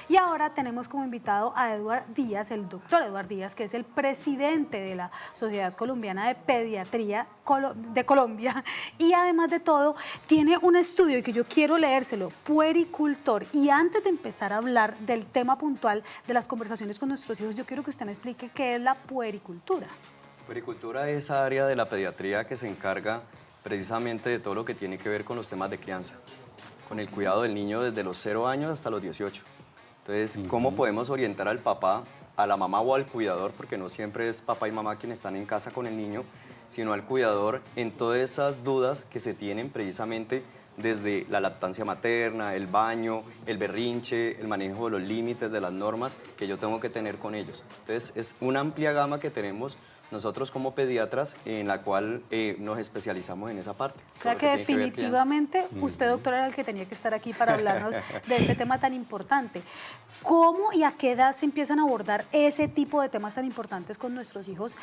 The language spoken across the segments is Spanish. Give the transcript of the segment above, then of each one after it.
Y ahora tenemos como invitado a Eduard Díaz, el doctor Eduard Díaz, que es el presidente de la Sociedad Colombiana de Pediatría de Colombia, y además de todo tiene un estudio y que yo quiero leérselo, puericultor. Y antes de empezar a hablar del tema puntual de las conversaciones con nuestros hijos, yo quiero que usted me explique qué es la puericultura. Puericultura es esa área de la pediatría que se encarga precisamente de todo lo que tiene que ver con los temas de crianza, con el cuidado del niño desde los 0 años hasta los 18. Entonces, ¿cómo podemos orientar al papá, a la mamá o al cuidador? Porque no siempre es papá y mamá quienes están en casa con el niño, sino al cuidador en todas esas dudas que se tienen precisamente desde la lactancia materna, el baño, el berrinche, el manejo de los límites, de las normas que yo tengo que tener con ellos. Entonces, es una amplia gama que tenemos nosotros como pediatras en la cual nos especializamos en esa parte. O sea que definitivamente usted, doctor, era el que tenía que estar aquí para hablarnos de este tema tan importante. ¿Cómo y a qué edad se empiezan a abordar ese tipo de temas tan importantes con nuestros hijos?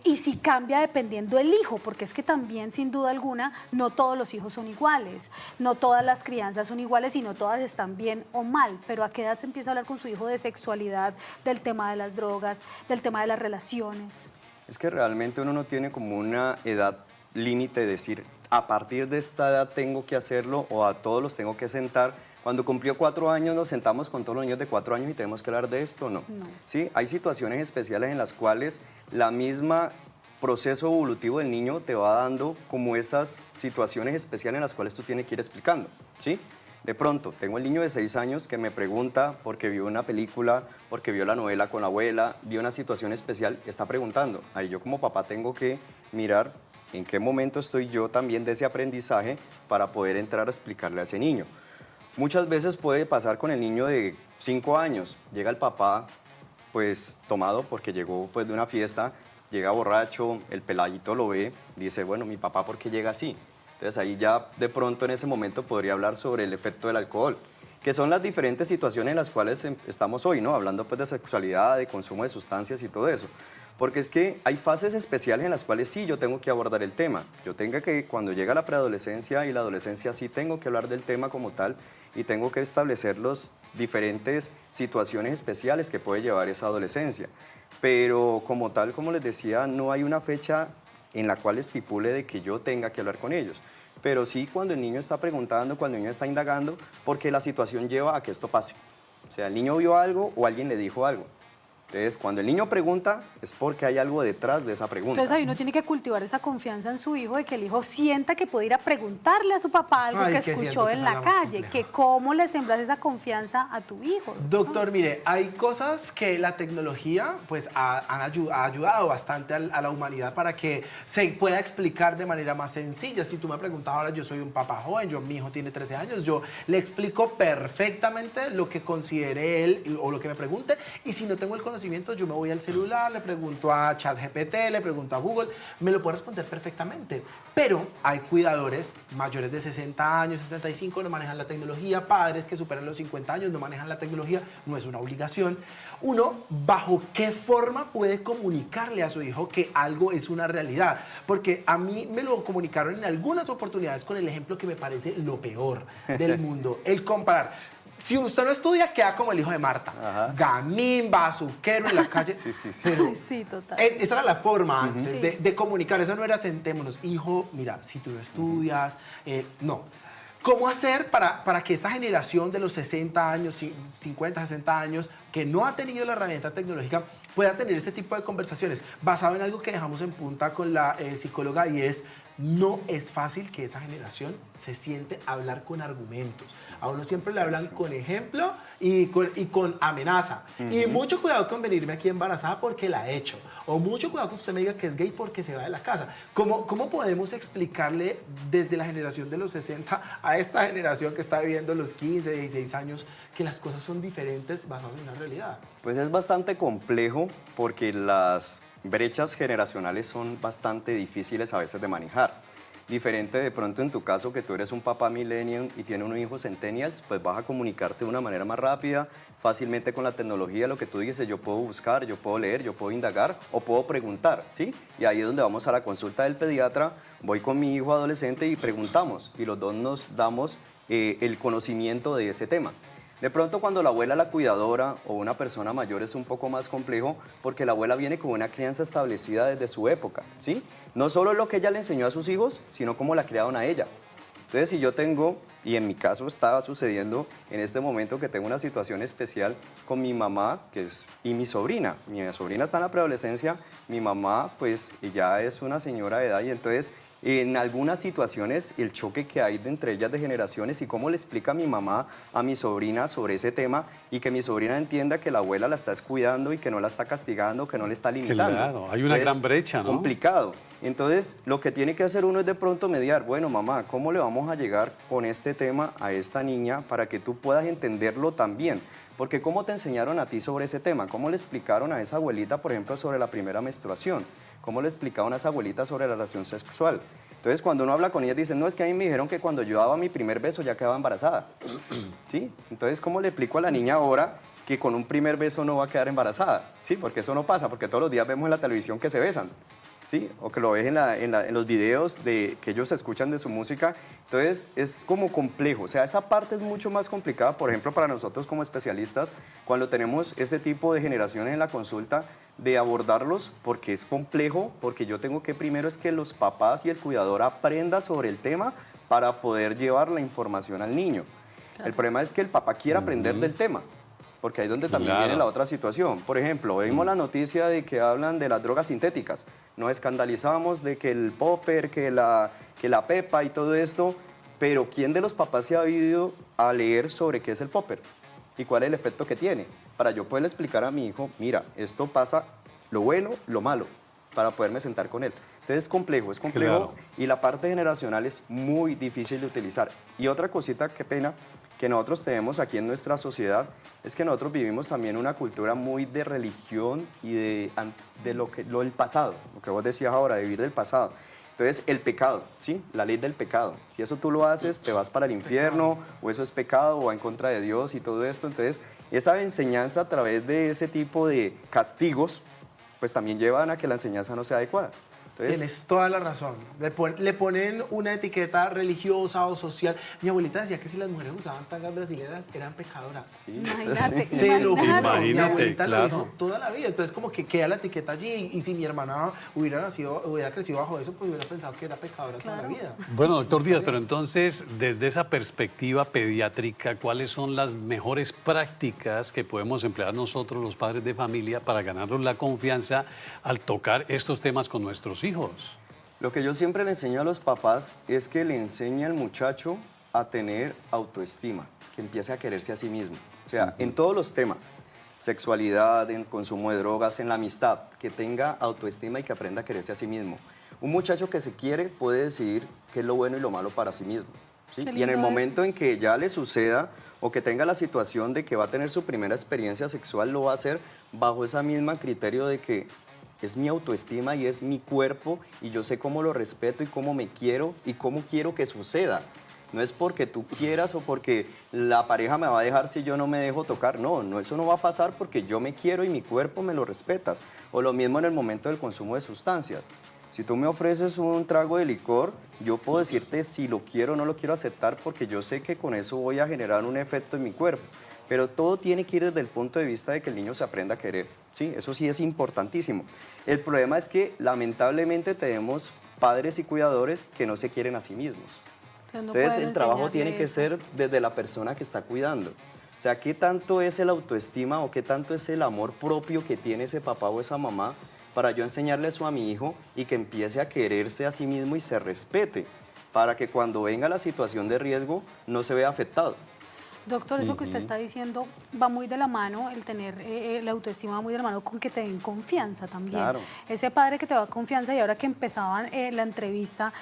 Y si cambia dependiendo del hijo, porque es que también, sin duda alguna, no todos los hijos son iguales, no todas las crianzas son iguales y no todas están bien o mal, pero ¿a qué edad se empieza a hablar con su hijo de sexualidad, del tema de las drogas, del tema de las relaciones? Es que realmente uno no tiene como una edad límite de decir, a partir de esta edad tengo que hacerlo o a todos los tengo que sentar. Cuando cumplió 4 años nos sentamos con todos los niños de 4 años y tenemos que hablar de esto, ¿no? No. ¿Sí? Hay situaciones especiales en las cuales la misma proceso evolutivo del niño te va dando como esas situaciones especiales en las cuales tú tienes que ir explicando, ¿sí? De pronto, tengo el niño de 6 años que me pregunta porque vio una película, porque vio la novela con la abuela, vio una situación especial, está preguntando. Ahí yo como papá tengo que mirar en qué momento estoy yo también de ese aprendizaje para poder entrar a explicarle a ese niño. Muchas veces puede pasar con el niño de 5 años. Llega el papá pues tomado porque llegó pues de una fiesta, llega borracho, el peladito lo ve, dice, bueno, mi papá, ¿por qué llega así? Entonces ahí ya de pronto en ese momento podría hablar sobre el efecto del alcohol, que son las diferentes situaciones en las cuales estamos hoy, ¿no? Hablando pues de sexualidad, de consumo de sustancias y todo eso. Porque es que hay fases especiales en las cuales sí yo tengo que abordar el tema. Yo tengo que, cuando llega la preadolescencia y la adolescencia, sí tengo que hablar del tema como tal y tengo que establecer las diferentes situaciones especiales que puede llevar esa adolescencia. Pero como tal, como les decía, no hay una fecha en la cual estipule de que yo tenga que hablar con ellos. Pero sí cuando el niño está preguntando, cuando el niño está indagando, porque la situación lleva a que esto pase. O sea, el niño vio algo o alguien le dijo algo. Entonces, cuando el niño pregunta, es porque hay algo detrás de esa pregunta. Entonces, ahí uno tiene que cultivar esa confianza en su hijo, de que el hijo sienta que puede ir a preguntarle a su papá algo que escuchó en la calle, que cómo le sembras esa confianza a tu hijo. Doctor, mire, hay cosas que la tecnología pues ha ayudado bastante a la humanidad para que se pueda explicar de manera más sencilla. Si tú me preguntas ahora, yo soy un papá joven, mi hijo tiene 13 años, yo le explico perfectamente lo que considere él o lo que me pregunte, y si no tengo el conocimiento, yo me voy al celular, le pregunto a ChatGPT, le pregunto a Google, me lo puede responder perfectamente. Pero hay cuidadores mayores de 60 años, 65, no manejan la tecnología, padres que superan los 50 años no manejan la tecnología, no es una obligación. Uno, ¿bajo qué forma puede comunicarle a su hijo que algo es una realidad? Porque a mí me lo comunicaron en algunas oportunidades con el ejemplo que me parece lo peor del mundo, el comparar. Si usted no estudia, queda como el hijo de Marta. Ajá. Gamín, bazuquero en la calle. Sí, sí, sí. Pero sí, total. Esa era la forma antes de comunicar. Eso no era sentémonos. Hijo, mira, si tú no estudias, no. ¿Cómo hacer para que esa generación de los 60 años, 50, 60 años, que no ha tenido la herramienta tecnológica, pueda tener este tipo de conversaciones? Basado en algo que dejamos en punta con la psicóloga, y es, no es fácil que esa generación se siente a hablar con argumentos. A uno siempre le hablan con ejemplo y con amenaza. Y mucho cuidado con venirme aquí embarazada porque la he hecho. O mucho cuidado con usted me diga que es gay porque se va de la casa. ¿Cómo podemos explicarle desde la generación de los 60 a esta generación que está viviendo los 15, 16 años que las cosas son diferentes basadas en una realidad? Pues es bastante complejo porque las brechas generacionales son bastante difíciles a veces de manejar. Diferente de pronto en tu caso, que tú eres un papá millennial y tienes unos hijos centennials, pues vas a comunicarte de una manera más rápida, fácilmente con la tecnología. Lo que tú dices, yo puedo buscar, yo puedo leer, yo puedo indagar o puedo preguntar, ¿sí? Y ahí es donde vamos a la consulta del pediatra, voy con mi hijo adolescente y preguntamos, y los dos nos damos el conocimiento de ese tema. De pronto cuando la abuela, la cuidadora o una persona mayor es un poco más complejo porque la abuela viene con una crianza establecida desde su época, ¿sí? No solo lo que ella le enseñó a sus hijos, sino cómo la criaron a ella. Entonces, si yo tengo, y en mi caso estaba sucediendo en este momento que tengo una situación especial con mi mamá y mi sobrina. Mi sobrina está en la preadolescencia, mi mamá pues ya es una señora de edad y entonces en algunas situaciones el choque que hay entre ellas de generaciones y cómo le explica a mi mamá a mi sobrina sobre ese tema y que mi sobrina entienda que la abuela la está descuidando y que no la está castigando, que no le está limitando. Claro, hay una gran brecha, ¿no? Complicado. Entonces, lo que tiene que hacer uno es de pronto mediar, bueno, mamá, ¿cómo le vamos a llegar con este tema a esta niña para que tú puedas entenderlo también? Porque ¿cómo te enseñaron a ti sobre ese tema? ¿Cómo le explicaron a esa abuelita, por ejemplo, sobre la primera menstruación? ¿Cómo le explicaron a esa abuelita sobre la relación sexual? Entonces, cuando uno habla con ellas, dicen, no, es que a mí me dijeron que cuando yo daba mi primer beso ya quedaba embarazada. ¿Sí? Entonces, ¿cómo le explico a la niña ahora que con un primer beso no va a quedar embarazada? ¿Sí? Porque eso no pasa, porque todos los días vemos en la televisión que se besan. ¿Sí? O que lo ves en los videos que ellos escuchan de su música. Entonces, es como complejo. O sea, esa parte es mucho más complicada, por ejemplo, para nosotros como especialistas, cuando tenemos este tipo de generaciones en la consulta, de abordarlos, porque es complejo, porque yo tengo que primero es que los papás y el cuidador aprendan sobre el tema para poder llevar la información al niño. Claro. El problema es que el papá quiera aprender del tema, porque ahí es donde también viene la otra situación. Por ejemplo, vimos la noticia de que hablan de las drogas sintéticas. Nos escandalizamos de que el popper, que la pepa y todo esto, pero ¿quién de los papás se ha ido a leer sobre qué es el popper y cuál es el efecto que tiene? Para yo poderle explicar a mi hijo, mira, esto pasa lo bueno, lo malo, para poderme sentar con él. Entonces es complejo, claro. Y la parte generacional es muy difícil de utilizar. Y otra cosita, qué pena, que nosotros tenemos aquí en nuestra sociedad, es que nosotros vivimos también una cultura muy de religión y del pasado, lo que vos decías ahora, de vivir del pasado. Entonces, el pecado, ¿sí? La ley del pecado. Si eso tú lo haces, te vas para el infierno, o eso es pecado, o va en contra de Dios y todo esto. Entonces, esa enseñanza a través de ese tipo de castigos, pues también llevan a que la enseñanza no sea adecuada. Entonces, tienes toda la razón. Le ponen una etiqueta religiosa o social. Mi abuelita decía que si las mujeres usaban tangas brasileñas eran pecadoras. Sí, imagínate, te lo juro. Imagínate, mi abuelita claro. lo dijo toda la vida. Entonces como que queda la etiqueta allí. Y si mi hermana hubiera crecido bajo eso, pues hubiera pensado que era pecadora toda la vida. Bueno, doctor Díaz, pero entonces, desde esa perspectiva pediátrica, ¿cuáles son las mejores prácticas que podemos emplear nosotros, los padres de familia, para ganarnos la confianza al tocar estos temas con nuestros hijos? Lo que yo siempre le enseño a los papás es que le enseñe al muchacho a tener autoestima, que empiece a quererse a sí mismo. O sea, en todos los temas, sexualidad, en consumo de drogas, en la amistad, que tenga autoestima y que aprenda a quererse a sí mismo. Un muchacho que se quiere puede decidir qué es lo bueno y lo malo para sí mismo, ¿sí? Y en el momento en que ya le suceda o que tenga la situación de que va a tener su primera experiencia sexual, lo va a hacer bajo ese mismo criterio de que es mi autoestima y es mi cuerpo y yo sé cómo lo respeto y cómo me quiero y cómo quiero que suceda. No es porque tú quieras o porque la pareja me va a dejar si yo no me dejo tocar. No, eso no va a pasar porque yo me quiero y mi cuerpo me lo respetas. O lo mismo en el momento del consumo de sustancias. Si tú me ofreces un trago de licor, yo puedo decirte si lo quiero o no lo quiero aceptar porque yo sé que con eso voy a generar un efecto en mi cuerpo. Pero todo tiene que ir desde el punto de vista de que el niño se aprenda a querer, ¿sí? Eso sí es importantísimo. El problema es que lamentablemente tenemos padres y cuidadores que no se quieren a sí mismos. Entonces el trabajo tiene que ser desde la persona que está cuidando. O sea, ¿qué tanto es el autoestima o qué tanto es el amor propio que tiene ese papá o esa mamá para yo enseñarle eso a mi hijo y que empiece a quererse a sí mismo y se respete para que cuando venga la situación de riesgo no se vea afectado? Doctor, eso que usted está diciendo va muy de la mano, el tener la autoestima va muy de la mano con que te den confianza también. Claro. Ese padre que te da confianza, y ahora que empezaban la entrevista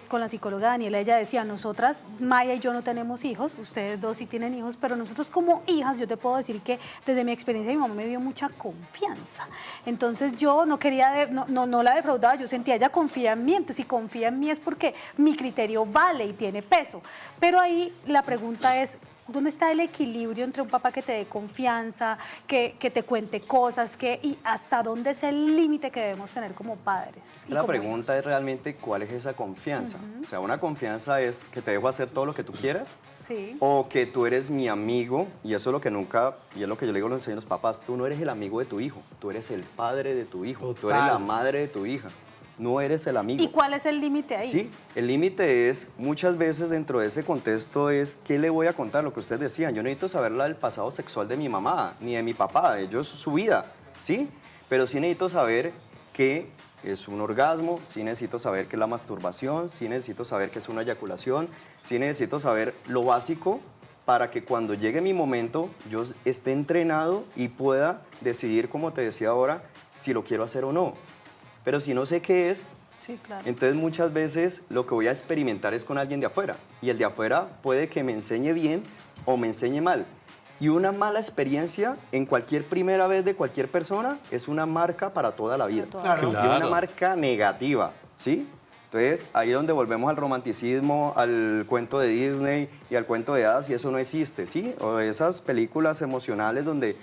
con la psicóloga Daniela, ella decía, nosotras, Maya y yo no tenemos hijos, ustedes dos sí tienen hijos, pero nosotros como hijas, yo te puedo decir que desde mi experiencia mi mamá me dio mucha confianza. Entonces yo no quería, no la defraudaba, yo sentía, ella confía en mí, entonces si confía en mí es porque mi criterio vale y tiene peso. Pero ahí la pregunta es, ¿Dónde está el equilibrio entre un papá que te dé confianza, que te cuente cosas, y hasta dónde es el límite que debemos tener como padres? y La como pregunta hijos? es realmente cuál es esa confianza. O sea, una confianza es que te dejo hacer todo lo que tú quieras, Sí. o que tú eres mi amigo, y eso es lo que nunca, y es lo que yo le digo a los papás, tú no eres el amigo de tu hijo, tú eres el padre de tu hijo, tú eres la Total. madre de tu hija, no eres el amigo. ¿Y cuál es el límite ahí? Sí, el límite es, muchas veces dentro de ese contexto es, ¿qué le voy a contar? Lo que ustedes decían, yo no necesito saber del pasado sexual de mi mamá, ni de mi papá, ellos su vida, ¿sí? Pero sí necesito saber qué es un orgasmo, sí necesito saber qué es la masturbación, sí necesito saber qué es una eyaculación, sí necesito saber lo básico para que cuando llegue mi momento yo esté entrenado y pueda decidir, como te decía ahora, si lo quiero hacer o no. Pero si no sé qué es, Sí, claro. entonces muchas veces lo que voy a experimentar es con alguien de afuera. Y el de afuera puede que me enseñe bien o me enseñe mal. Y una mala experiencia en cualquier primera vez de cualquier persona es una marca para toda la vida. Para toda la vida. Y una Claro. marca negativa, ¿sí? Entonces, ahí es donde volvemos al romanticismo, al cuento de Disney y al cuento de hadas, y eso no existe, ¿sí? O esas películas emocionales donde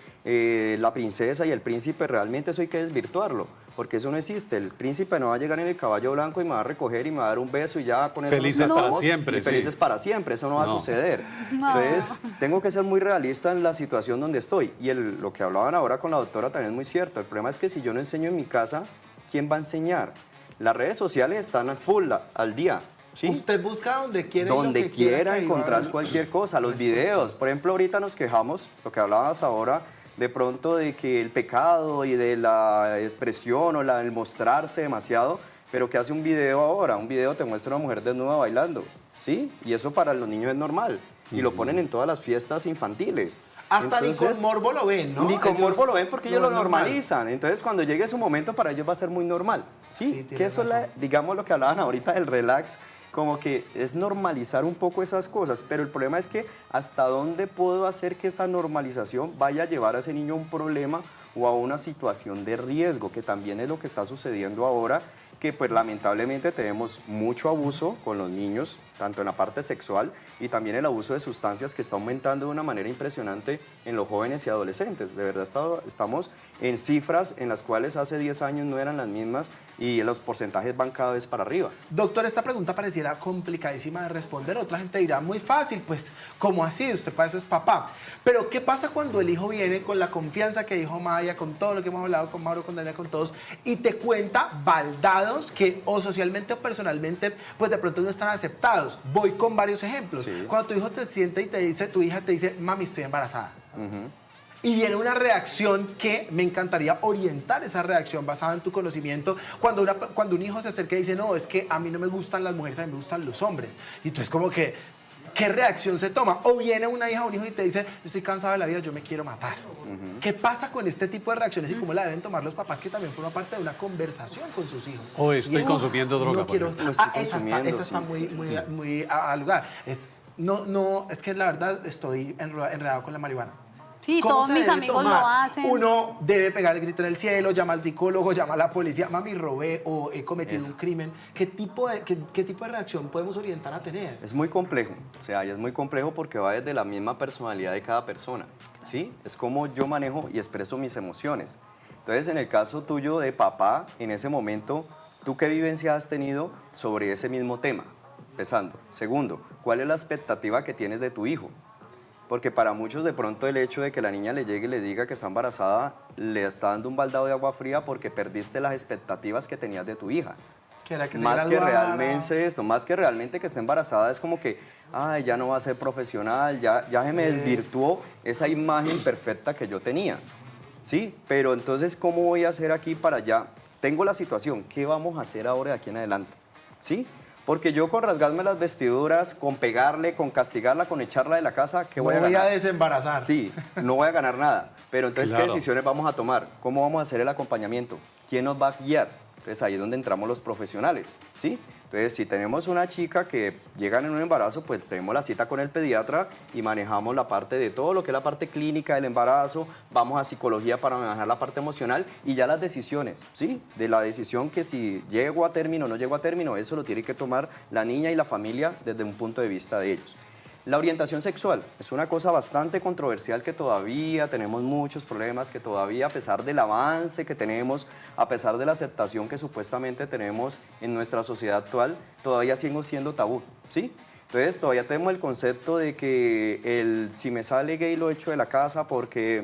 la princesa y el príncipe, realmente eso hay que desvirtuarlo, porque eso no existe. El príncipe no va a llegar en el caballo blanco y me va a recoger y me va a dar un beso y ya con eso Felices nos para casamos, siempre, y felices sí. para siempre, eso no va a No. suceder. No. Entonces, tengo que ser muy realista en la situación donde estoy. Y lo que hablaban ahora con la doctora también es muy cierto. El problema es que si yo no enseño en mi casa, ¿quién va a enseñar? Las redes sociales están full al día, ¿sí? Usted busca donde quiera. y lo Donde que quiera quiera que encontrás diga. cualquier cosa, los videos. Por ejemplo, ahorita nos quejamos, lo que hablabas ahora, de pronto de que el pecado y de la expresión o el mostrarse demasiado, pero ¿qué hace un video ahora? Un video te muestra a una mujer desnuda bailando, ¿sí? Y eso para los niños es normal. Y lo ponen en todas las fiestas infantiles. Hasta ni Entonces, con morbo lo ven, ¿no? Ni con Ellos morbo lo ven porque ellos lo ven normal. normalizan. Entonces, cuando llegue su momento, para ellos va a ser muy normal. Sí, Sí, tienes que eso es, razón. digamos, lo que hablaban ahorita del relax, como que es normalizar un poco esas cosas. Pero el problema es que hasta dónde puedo hacer que esa normalización vaya a llevar a ese niño a un problema o a una situación de riesgo, que también es lo que está sucediendo ahora, que pues lamentablemente tenemos mucho abuso con los niños, tanto en la parte sexual y también el abuso de sustancias, que está aumentando de una manera impresionante en los jóvenes y adolescentes. De verdad estamos en cifras en las cuales hace 10 años no eran las mismas y los porcentajes van cada vez para arriba. Doctor, esta pregunta pareciera complicadísima de responder. Otra gente dirá, muy fácil, pues, ¿cómo así? Usted para eso es papá. Pero, ¿qué pasa cuando el hijo viene con la confianza que dijo Maya, con todo lo que hemos hablado con Mauro, con Daniela, con todos, y te cuenta baldados que o socialmente o personalmente, pues de pronto no están aceptados? Voy con varios ejemplos. Sí. Cuando tu hijo te siente y te dice, tu hija te dice, mami, estoy embarazada. Y viene una reacción que me encantaría orientar esa reacción basada en tu conocimiento. Cuando un hijo se acerca y dice, no, es que a mí no me gustan las mujeres, a mí me gustan los hombres. Y entonces como que, ¿qué reacción se toma? O viene una hija o un hijo y te dice, yo estoy cansado de la vida, yo me quiero matar. ¿Qué pasa con este tipo de reacciones y cómo la deben tomar los papás, que también forman parte de una conversación con sus hijos? O estoy Y es, consumiendo droga, No por quiero, ejemplo. Lo estoy esa consumiendo, está sí, muy al lugar. Es que la verdad estoy enredado con la marihuana. Sí, ¿Cómo todos se mis debe amigos tomar? lo hacen. Uno debe pegar el grito en el cielo, llama al psicólogo, llama a la policía. Mami, robé o he cometido Eso. un crimen. ¿Qué tipo de reacción podemos orientar a tener? Es muy complejo, o sea, y es muy complejo porque va desde la misma personalidad de cada persona, ¿sí? Es como yo manejo y expreso mis emociones. Entonces, en el caso tuyo de papá, en ese momento, ¿tú qué vivencia has tenido sobre ese mismo tema? Empezando. Segundo, ¿cuál es la expectativa que tienes de tu hijo? Porque para muchos de pronto el hecho de que la niña le llegue y le diga que está embarazada, le está dando un baldado de agua fría porque perdiste las expectativas que tenías de tu hija. Que era que se Más que graduara. realmente esto, más que realmente que esté embarazada, es como que, ay, ya no va a ser profesional, ya se me desvirtuó esa imagen perfecta que yo tenía. Sí, pero entonces, ¿cómo voy a hacer aquí para allá? Tengo la situación, ¿qué vamos a hacer ahora de aquí en adelante? ¿Sí? Porque yo con rasgarme las vestiduras, con pegarle, con castigarla, con echarla de la casa, ¿qué voy a voy ganar? a desembarazar. Sí, no voy a ganar nada. Pero entonces, Claro. ¿qué decisiones vamos a tomar? ¿Cómo vamos a hacer el acompañamiento? ¿Quién nos va a guiar? Entonces, ahí es donde entramos los profesionales, ¿sí? Entonces, si tenemos una chica que llega en un embarazo, pues tenemos la cita con el pediatra y manejamos la parte de todo lo que es la parte clínica del embarazo, vamos a psicología para manejar la parte emocional y ya las decisiones, ¿sí? De la decisión que si llego a término o no llego a término, eso lo tiene que tomar la niña y la familia desde un punto de vista de ellos. La orientación sexual es una cosa bastante controversial que todavía tenemos muchos problemas, que todavía a pesar del avance que tenemos, a pesar de la aceptación que supuestamente tenemos en nuestra sociedad actual, todavía siguen siendo tabú, ¿sí? Entonces todavía tenemos el concepto de que si me sale gay lo echo de la casa porque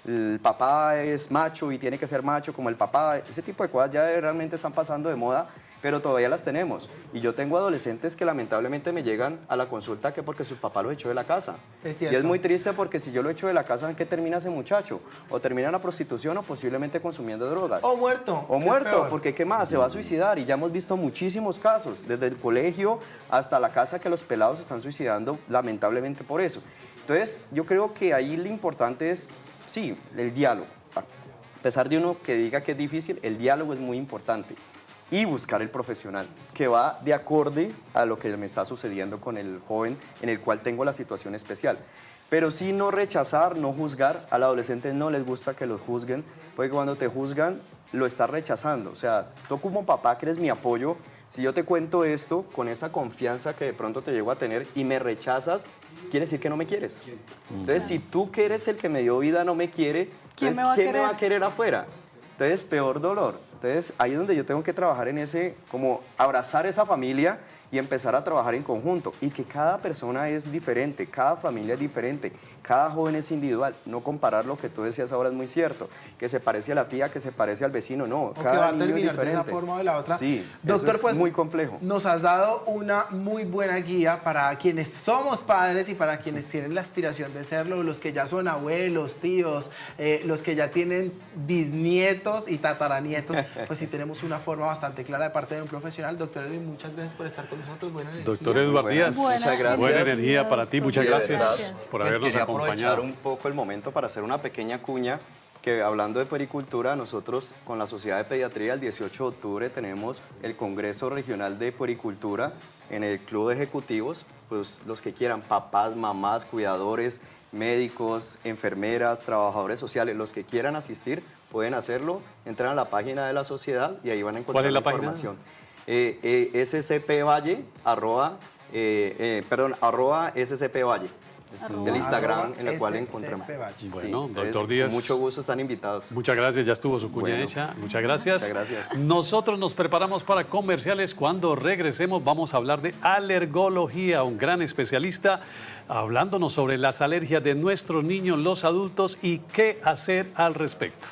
el papá es macho y tiene que ser macho como el papá. Ese tipo de cosas ya realmente están pasando de moda, pero todavía las tenemos. Y yo tengo adolescentes que lamentablemente me llegan a la consulta que porque su papá lo echó de la casa. Es y es cierto. muy triste porque si yo lo echo de la casa, ¿en qué termina ese muchacho? O termina en la prostitución o posiblemente consumiendo drogas. O muerto. O que es muerto, peor. porque ¿qué más? Se va a suicidar y ya hemos visto muchísimos casos, desde el colegio hasta la casa, que los pelados se están suicidando lamentablemente por eso. Entonces, yo creo que ahí lo importante es, sí, el diálogo. A pesar de uno que diga que es difícil, el diálogo es muy importante. Y buscar el profesional, que va de acorde a lo que me está sucediendo con el joven en el cual tengo la situación especial. Pero sí no rechazar, no juzgar. Al adolescente no les gusta que los juzguen, porque cuando te juzgan, lo estás rechazando. O sea, tú como papá que eres mi apoyo, si yo te cuento esto con esa confianza que de pronto te llego a tener y me rechazas, quiere decir que no me quieres. Entonces, si tú que eres el que me dio vida no me quiere, ¿Quién entonces, me va a ¿quién me querer? va a querer afuera? Entonces, peor dolor. Entonces, ahí es donde yo tengo que trabajar en ese, como abrazar esa familia y empezar a trabajar en conjunto. Y que cada persona es diferente, cada familia es diferente, cada joven es individual. No comparar lo que tú decías ahora es muy cierto, que se parece a la tía, que se parece al vecino, no. O que Cada va a niño es terminar de diferente. esa forma o de la otra. Sí, Doctor, eso es pues muy complejo. nos has dado una muy buena guía para quienes somos padres y para quienes tienen la aspiración de serlo, los que ya son abuelos, tíos, los que ya tienen bisnietos y tataranietos. Pues sí tenemos una forma bastante clara de parte de un profesional. Doctor Edwin, muchas gracias por estar con nosotros. Buena energía. Doctor Eduard Díaz, Muchas gracias. buena energía para ti, muchas Y de gracias verdad, por les habernos quería aprovechar acompañado. un poco el momento para hacer una pequeña cuña, que hablando de puericultura, nosotros con la Sociedad de Pediatría el 18 de octubre tenemos el Congreso Regional de Puericultura en el Club de Ejecutivos, pues los que quieran, papás, mamás, cuidadores, médicos, enfermeras, trabajadores sociales, los que quieran asistir pueden hacerlo, entran a la página de la sociedad y ahí van a encontrar ¿Cuál es la página? información. scpvalle, arroba scpvalle. Es el Instagram en el cual encontramos. Bueno, entonces, doctor Díaz. con mucho gusto están invitados. Muchas gracias, ya estuvo su cuña Bueno. hecha. Muchas gracias. Muchas gracias. Nosotros nos preparamos para comerciales. Cuando regresemos vamos a hablar de alergología, un gran especialista hablándonos sobre las alergias de nuestros niños, los adultos y qué hacer al respecto.